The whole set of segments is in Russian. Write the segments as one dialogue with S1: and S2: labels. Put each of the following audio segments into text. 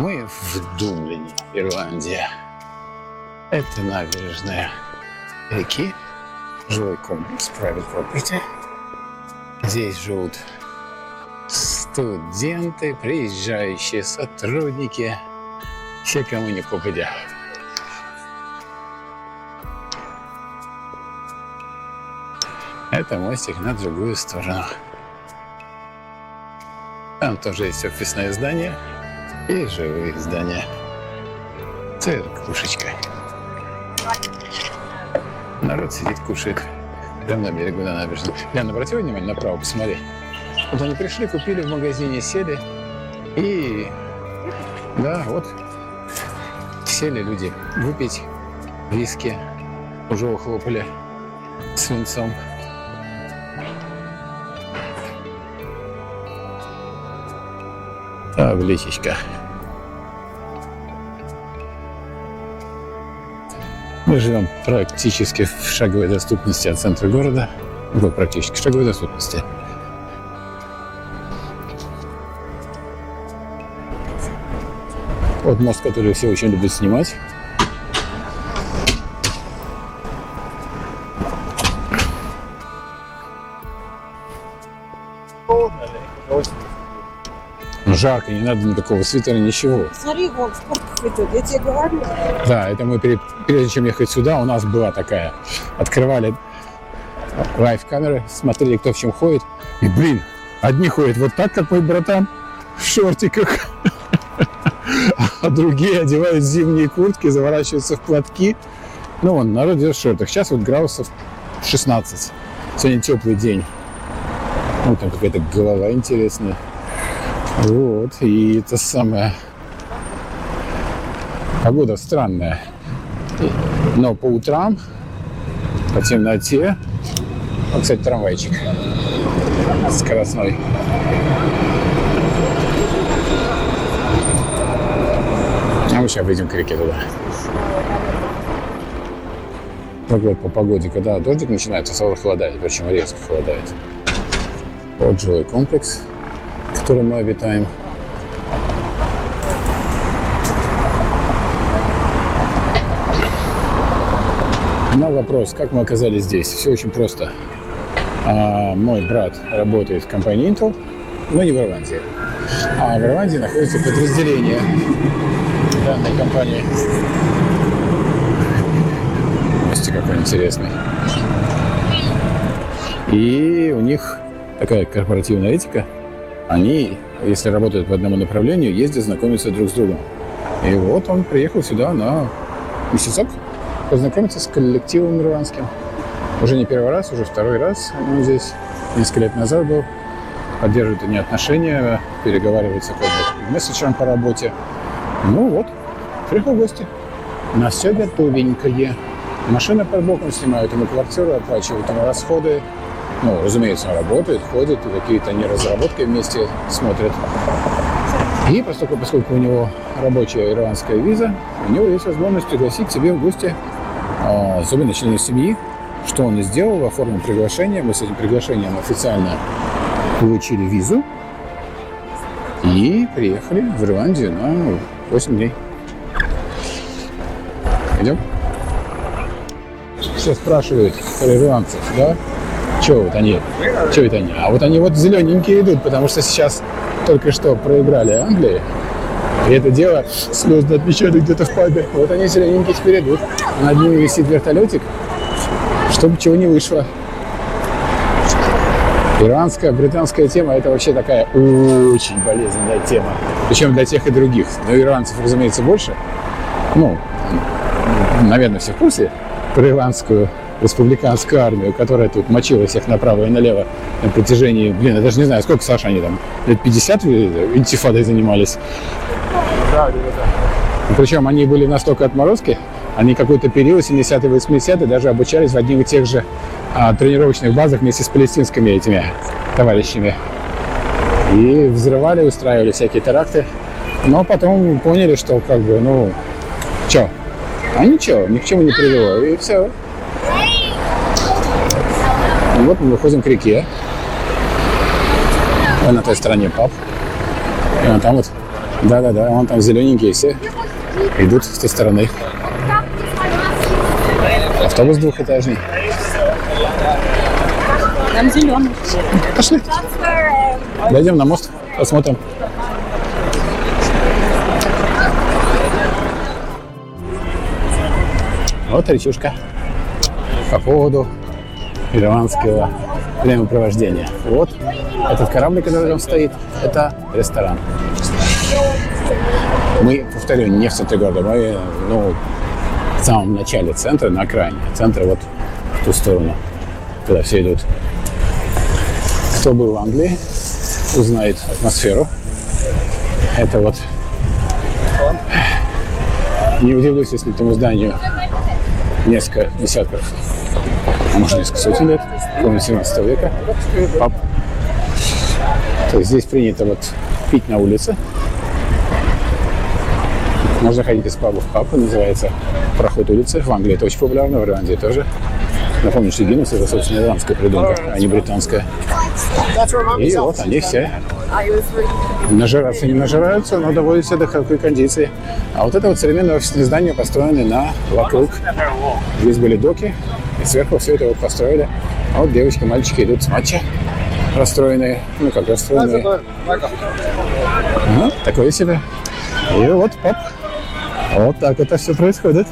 S1: Мы в Дублине, Ирландия. Это набережная реки, жилой комплекс Private Property. Здесь живут студенты, приезжающие сотрудники, все, кому не попадя. Это мостик на другую сторону. Там тоже есть офисное здание и живые здания. Церквушечка. Народ сидит, кушает. Прямо на берегу, на набережной. Лена, обрати внимание направо, посмотри. Вот они пришли, купили в магазине, сели. И да, вот сели люди выпить виски. Уже ухлопали свинцом. Табличечка. Мы живем практически в шаговой доступности от центра города. Практически в шаговой доступности. Вот мост, который все очень любят снимать. Жарко, не надо никакого свитера, ничего.
S2: Смотри, вон в куртках идет, я тебе говорю.
S1: Да, это мы прежде чем ехать сюда, у нас была такая. Открывали лайв-камеры, смотрели, кто в чем ходит. И, одни ходят вот так, как мой братан, в шортиках. А другие одевают зимние куртки, заворачиваются в платки. Ну, вон, народ идет в шортах. Сейчас вот градусов 16. Сегодня теплый день. Ну, там какая-то голова интересная. Вот, и это самое. Погода странная. Но по утрам, по темноте. Вот, кстати, трамвайчик скоростной. А мы сейчас выйдем к реке туда. Так вот, по погоде, когда дождик начинается, сразу холодает, причем резко холодает. Вот жилой комплекс, в котором мы обитаем. Но вопрос, как мы оказались здесь? Все очень просто. Мой брат работает в компании Intel, но не в Ирландии. А в Ирландии находится подразделение данной компании. Мостик какой интересный. И у них такая корпоративная этика. Они, если работают по одному направлению, ездят знакомиться друг с другом. И вот он приехал сюда на месяцок познакомиться с коллективом ирландским. Уже не первый раз, уже второй раз он здесь. Несколько лет назад был. Поддерживают они отношения, переговариваются как бы мессенджером по работе. Ну вот, приехал в гости. На все готовенькое. Машина под боком снимают, ему квартиру оплачивают, ему расходы. Ну, разумеется, он работает, ходит, и какие-то они разработки вместе смотрят. И поскольку у него рабочая ирландская виза, у него есть возможность пригласить себе в гости особенно членов семьи, что он и сделал, оформил приглашение. Мы с этим приглашением официально получили визу и приехали в Ирландию на 8 дней. Идем? Все спрашивают про ирландцев, да? Чего это они? А вот они вот зелененькие идут, потому что сейчас только что проиграли Англии. И это дело слезно отмечали где-то в пабе. Вот они зелененькие теперь идут. Над ними висит вертолетик, чтобы чего не вышло. Ирландская, британская тема – это вообще такая очень болезненная тема. Причем для тех и других. Но ирландцев, разумеется, больше. Ну, наверное, все в курсе про ирландскую республиканскую армию, которая тут мочила всех направо и налево на протяжении, я даже не знаю, сколько, Саша, они там, лет 50 интифадой занимались. Да. Причем они были настолько отморозки, они какой-то период, 70-е, 80-е, даже обучались в одних и тех же тренировочных базах вместе с палестинскими этими товарищами. И взрывали, устраивали всякие теракты. Но потом поняли, что как бы, ничего, ни к чему не привело, и все. И вот мы выходим к реке. На той стороне паб. И там вот Да-да-да, вон там зелененькие все идут с той стороны. Автобус двухэтажный.
S2: Там зеленый.
S1: Пошли. Дойдем на мост, посмотрим. Вот речушка. По поводу ирландского времяпровождения. Вот этот корабль, который там стоит, это ресторан. Мы, повторю, не в центре города, мы в самом начале центра, на окраине. Центр вот в ту сторону, куда все идут. Кто был в Англии, узнает атмосферу. Это вот... Не удивлюсь, если этому зданию несколько десятков, а может несколько сотен лет, помню, 17 века, паб. То есть здесь принято вот пить на улице. Можно ходить из паба в паб, называется проход улицы. В Англии это очень популярно, в Ирландии тоже. Напомню, что Гиннес это, собственно, ирландская придумка, а не британская. И вот они все нажираться не нажираются, но доводят себя до какой кондиции. А вот это вот современное офисное здание построено вокруг. Здесь были доки, и сверху все это вот построили. А вот девочки, мальчики идут с матча, расстроенные. Ну как расстроенные. Такое себе. И вот пап. Вот так это все происходит.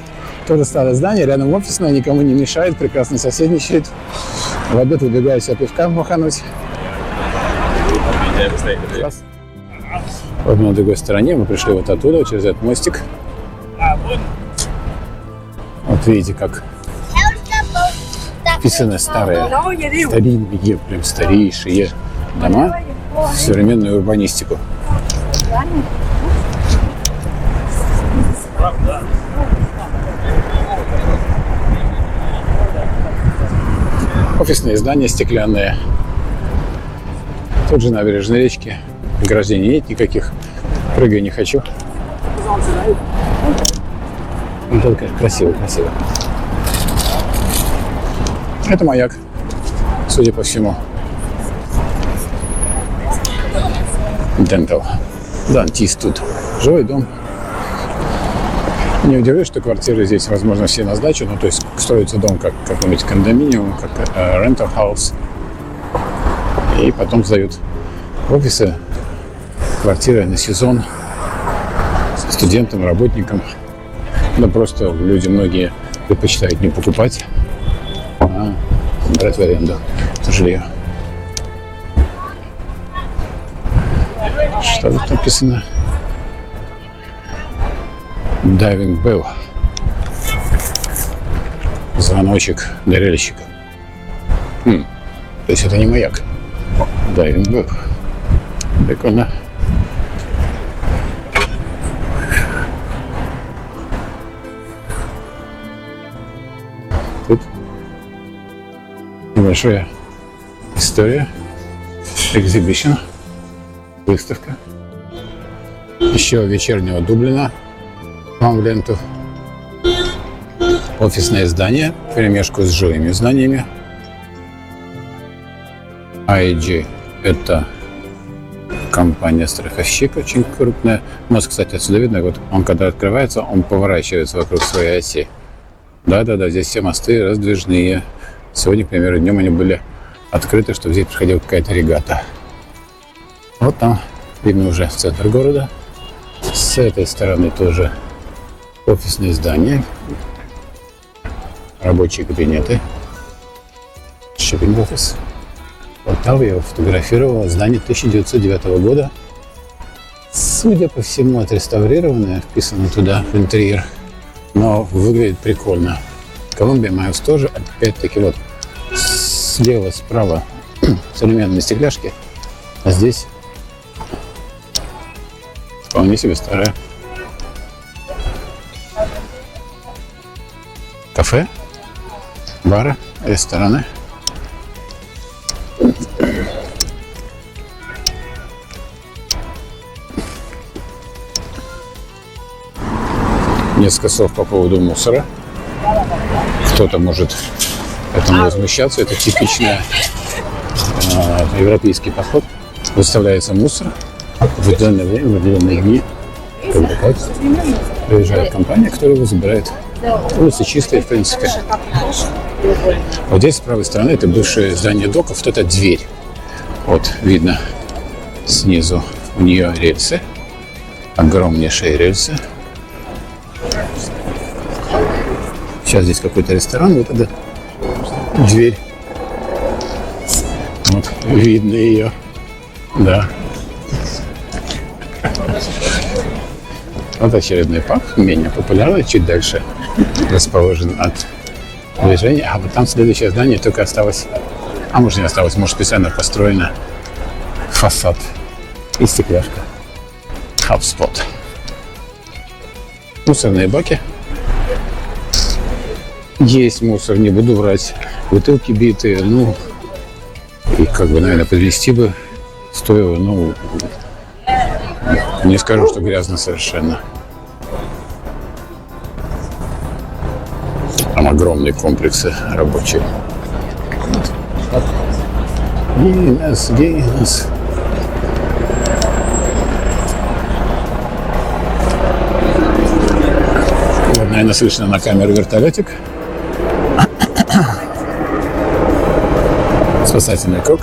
S1: Тоже старое здание, рядом офисное, никому не мешает, прекрасно соседничает. В обед выбегаю себе пивка махануть. Вот на другой стороне мы пришли вот оттуда, через этот мостик. Вот видите, как вписаны старые, старинные, прям старейшие дома в современную урбанистику. Офисные здания стеклянные. Тут же набережная речки. Ограждений нет никаких. Прыгай не хочу. Ну, только красиво. Это маяк, судя по всему. Dental. Дантист тут. Жилой дом. Не удивлюсь, что квартиры здесь, возможно, все на сдачу. Ну, то есть строится дом как какой-нибудь кондоминиум, как rental house. И потом сдают офисы, квартиры на сезон студентам, работникам. Да просто люди многие предпочитают не покупать, а брать в аренду жилье. Что тут написано? Diving bell. Звоночек ныряльщика. То есть это не маяк. Diving bell. Прикольно. Тут небольшая история. Exhibition. Выставка. Еще вечернего Дублина. Вам в ленту. Офисное здание в перемешку с жилыми зданиями. IG – это компания-страховщик очень крупная. Мост, кстати, отсюда видно, вот он когда открывается, он поворачивается вокруг своей оси. Да-да-да, здесь все мосты раздвижные. Сегодня, к примеру, днем они были открыты, чтобы здесь проходила какая-то регата. Вот там видно уже центр города. С этой стороны тоже офисные здания, рабочие кабинеты, шоппинг-офис. Вот там я его фотографировал, здание 1909 года. Судя по всему, отреставрированное, вписано туда в интерьер, но выглядит прикольно. Колумбия Майлз тоже, опять-таки вот слева, справа современные стекляшки, а здесь вполне себе старая. Кафе, бары, рестораны. Несколько слов по поводу мусора. Кто-то может этому возмущаться. Это типичный европейский подход. Выставляется мусор в определенное время, в определенные дни. привлекать. Приезжает компания, которая его забирает. Улицы чистые, в принципе. Вот здесь, с правой стороны, это бывшее здание доков. Вот это дверь. Вот, видно снизу у нее рельсы. Огромнейшие рельсы. Сейчас здесь какой-то ресторан. Вот это дверь. Вот, видно ее. Да. Вот очередной паб, менее популярный, чуть дальше расположен от движения. А вот там следующее здание только осталось, а может не осталось, может специально построено фасад и стекляшка. HubSpot. Мусорные баки. Есть мусор, не буду врать. Бутылки битые, ну, и как бы, наверное, подвести бы стоило, ну, не скажу, что грязно совершенно. Там огромные комплексы рабочие. Гейнес. Вот, наверное, слышно на камеру вертолетик. Спасательный круг.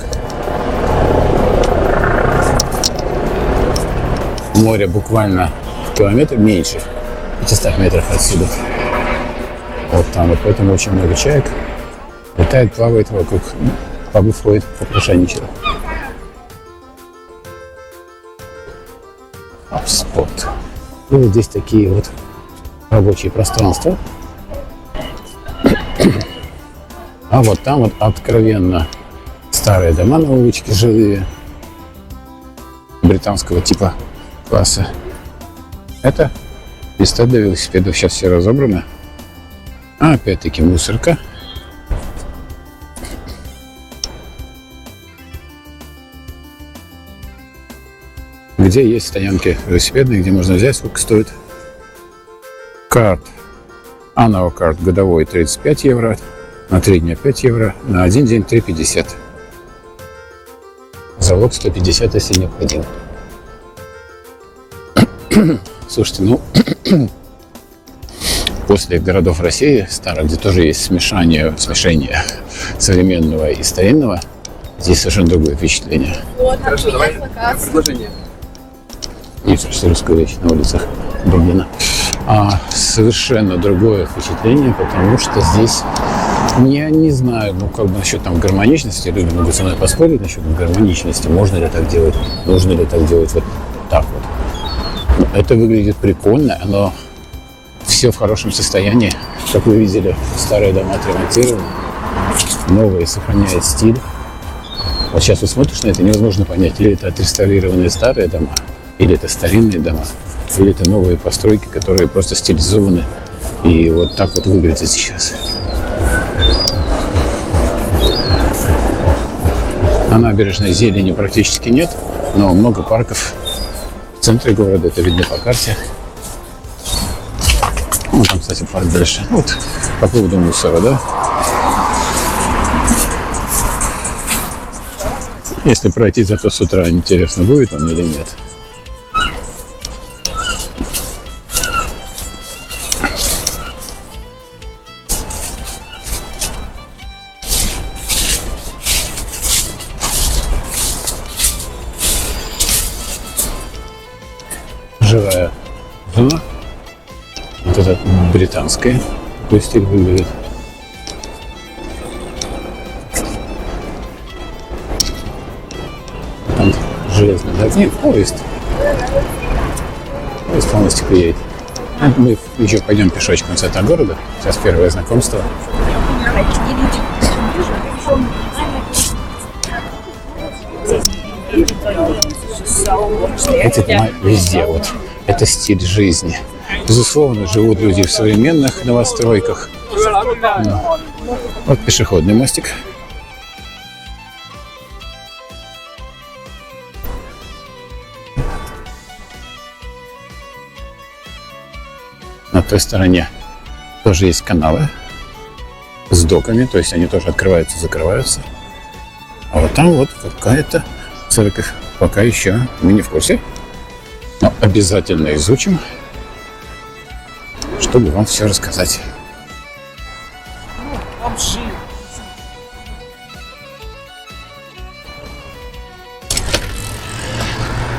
S1: Море буквально километр меньше, 500 метров отсюда. Вот там, вот поэтому очень много чаек. Летает, плавает вокруг. Пабы входит, попрошайничает. HubSpot. И вот здесь такие вот рабочие пространства. А вот там вот откровенно старые дома на улочке жилые. Британского типа класса. Это места для велосипедов. Сейчас все разобраны. А опять-таки мусорка. Где есть стоянки велосипедные, где можно взять, сколько стоит. Карт. Annual карт годовой 35 евро. На 3 дня 5 евро. На 1 день 3,50. Залог 150, если необходимо. Слушайте, ну, после городов России, старых, где тоже есть смешение современного и старинного, здесь совершенно другое впечатление.
S3: Хорошо, давай предложение.
S1: Нет, что русская вещь на улицах Берлина. Совершенно другое впечатление, потому что здесь, я не знаю, ну, как бы насчет там гармоничности, люди могут со мной поспорить насчет гармоничности, можно ли так делать, нужно ли так делать, вот так вот. Это выглядит прикольно, оно все в хорошем состоянии. Как вы видели, старые дома отремонтированы, новые сохраняют стиль. Вот сейчас вот смотришь на это, невозможно понять, или это отреставрированные старые дома, или это старинные дома, или это новые постройки, которые просто стилизованы и вот так вот выглядят сейчас. На набережной зелени практически нет, но много парков. В центре города, это видно по карте. Вот там, кстати, парк дальше. Вот по поводу мусора, да? Если пройти зато с утра, интересно, будет он или нет. Живая зона. Вот это британская. Такой стиль выглядит. Там железный, да? Нет, поезд. Поезд полностью едет. Мы еще пойдем пешочком в центр города. Сейчас первое знакомство. Эти дома везде. Вот. Это стиль жизни. Безусловно, живут люди в современных новостройках. Вот пешеходный мостик. На той стороне тоже есть каналы с доками, то есть они тоже открываются, закрываются. А вот там вот какая-то церковь. Пока еще мы не в курсе. Но обязательно изучим, чтобы вам все рассказать.
S2: Бомжи.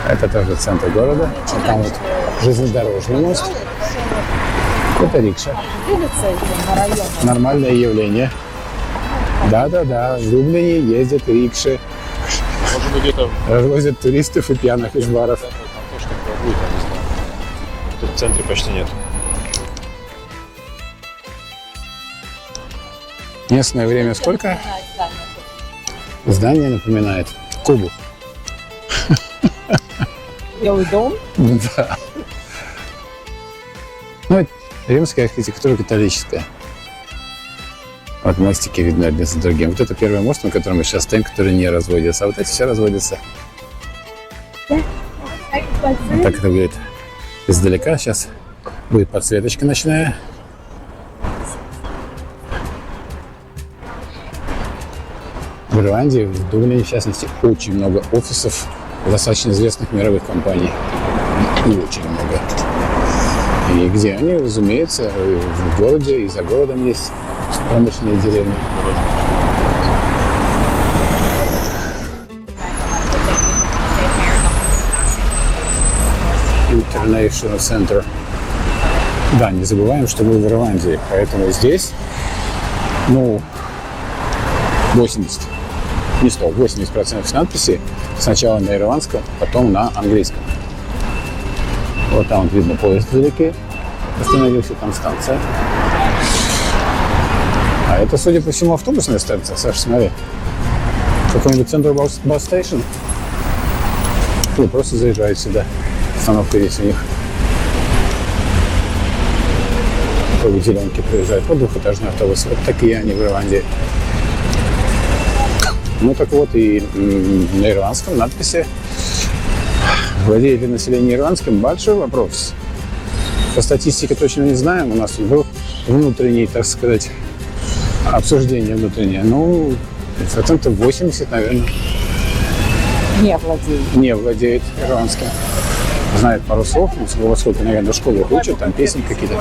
S1: Это тоже центр города. А там вот железнодорожный мост. Это рикша.
S2: Улица эти на районе.
S1: Нормальное явление. Да-да-да, в Дублине ездят рикши.
S4: Может быть, где-то
S1: Развозят туристов и пьяных из баров.
S4: там тоже такое будет, я не знаю. Тут в центре почти нет.
S1: Местное время сколько? Здание напоминает Кубу.
S2: Белый дом.
S1: Да. Ну, это римская архитектура католическая. Вот мостики видны один за другим. Вот это первый мост, на котором мы сейчас стоим, который не разводится. А вот эти все разводятся. Вот так это выглядит издалека. Сейчас будет подсветочка ночная. В Ирландии, в Дублине, в частности, очень много офисов достаточно известных мировых компаний. И очень много. И где они, разумеется, в городе и за городом есть промышленные деревни. International Center. Да, не забываем, что мы в Ирландии, поэтому здесь, 80, не 100, 80% надписей сначала на ирландском, потом на английском. Вот там вот видно поезд вдалеке, остановился, там станция. А это, судя по всему, автобусная станция. Саша, смотри. Какой-нибудь Central Bus Station. Или просто заезжают сюда. Остановка здесь у них. По выделенке приезжают. Вот двухэтажный автобус. Вот такие они в Ирландии. Ну так вот, и на ирландском надписи «Владеет ли население ирландским?» Большой вопрос. По статистике точно не знаем. У нас тут был внутренний, так сказать, обсуждение внутреннее. 80%, наверное,
S2: Не владеет.
S1: не владеет ирландским. Знает пару слов. Вот сколько, наверное, в школе учат, там песни какие-то.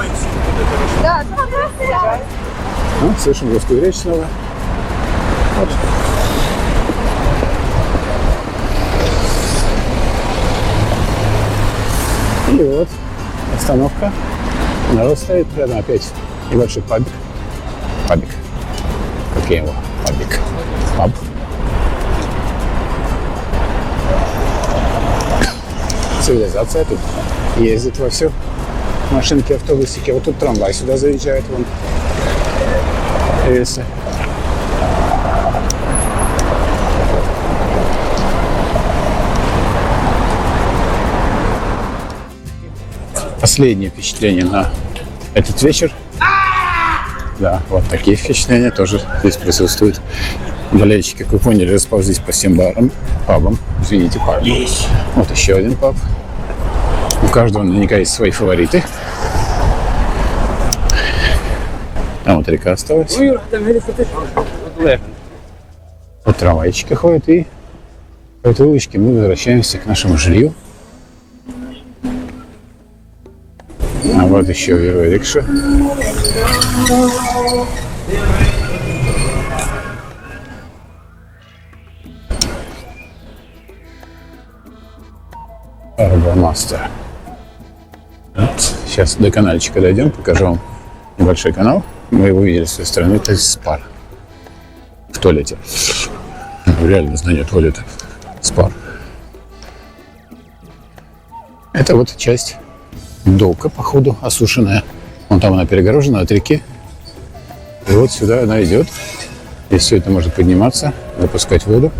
S1: Ну, слышим русскую речь снова. Вот. И вот остановка. Народ стоит рядом опять. Небольшой пабик. Пабик. Как я его? Пабик. Паб. Цивилизация тут ездит вовсю. Машинки, автобусики. Вот тут трамвай сюда заезжает. Вон. Рельсы. Последнее впечатление на этот вечер. Да, вот такие впечатления тоже здесь присутствуют. Болельщики, как вы поняли, расползлись по всем барам, пабам. Извините, паб. Вот еще один паб. У каждого наверняка есть свои фавориты. А вот река осталась. Вот трамвайчики ходят, и по этой улочке мы возвращаемся к нашему жилью. А вот еще верой рикша. Арбомастер. Вот. Сейчас до канальчика дойдем, покажу вам небольшой канал. Мы его видели с той стороны, это Спар. В туалете. Реально здание туалета. Спар. Это вот часть дока, походу, осушенная. Вон там она перегорожена от реки. И вот сюда она идет. Здесь все это может подниматься, запускать воду.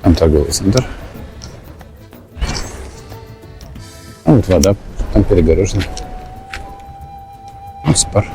S1: Там торговый центр. А вот вода, там перегорожена. Вот Спар.